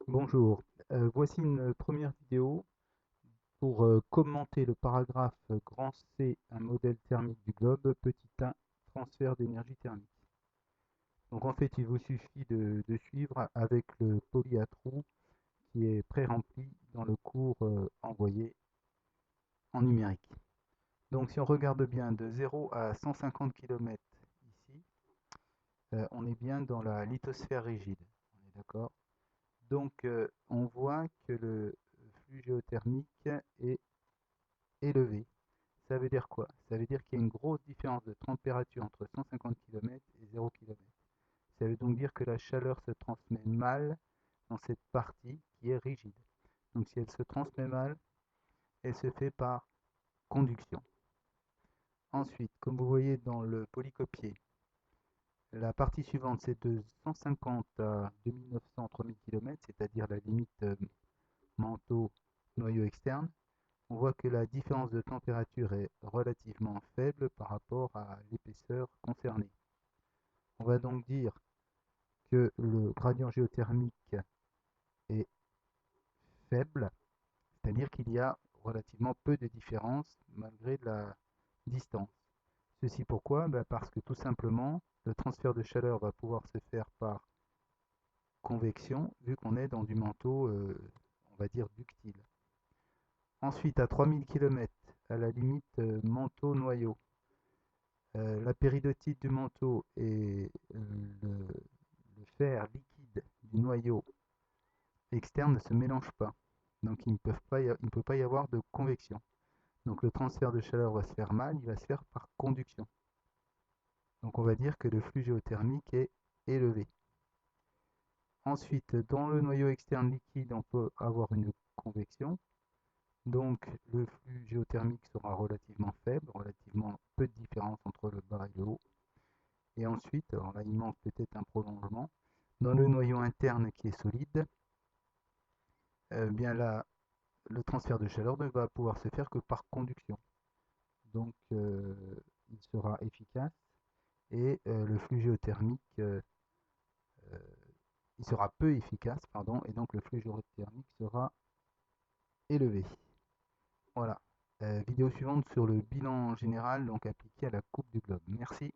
Bonjour, voici une première vidéo pour commenter le paragraphe grand C, un modèle thermique du globe, petit 1, transfert d'énergie thermique. Donc en fait, il vous suffit de suivre avec le poly à trous qui est pré-rempli dans le cours envoyé en numérique. Donc si on regarde bien de 0 à 150 km ici, on est bien dans la lithosphère rigide, on est d'accord? Donc on voit que le flux géothermique est élevé. Ça veut dire quoi? Ça veut dire qu'il y a une grosse différence de température entre 150 km et 0 km. Ça veut donc dire que la chaleur se transmet mal dans cette partie qui est rigide. Donc si elle se transmet mal, elle se fait par conduction. Ensuite, comme vous voyez dans le polycopier, la partie suivante c'est de 150 à 2900-3000 km, c'est-à-dire la limite manteau-noyau externe. On voit que la différence de température est relativement faible par rapport à l'épaisseur concernée. On va donc dire que le gradient géothermique est faible, c'est-à-dire qu'il y a relativement peu de différence malgré la distance. Ceci pourquoi? Parce que tout simplement, le transfert de chaleur va pouvoir se faire par convection, vu qu'on est dans du manteau, on va dire, ductile. Ensuite, à 3000 km, à la limite manteau-noyau, la péridotite du manteau et le fer liquide du noyau externe ne se mélangent pas. Donc il ne peut pas y avoir de convection. Donc le transfert de chaleur va se faire mal, il va se faire par conduction. Donc on va dire que le flux géothermique est élevé. Ensuite, dans le noyau externe liquide, on peut avoir une convection. Donc le flux géothermique sera relativement faible, relativement peu de différence entre le bas et le haut. Et ensuite, alors là il manque peut-être un prolongement, dans le noyau interne qui est solide, bien là, le transfert de chaleur ne va pouvoir se faire que par conduction. Donc il sera efficace et le flux géothermique, il sera peu efficace, pardon, et donc le flux géothermique sera élevé. Voilà. Vidéo suivante sur le bilan général donc appliqué à la coupe du globe. Merci.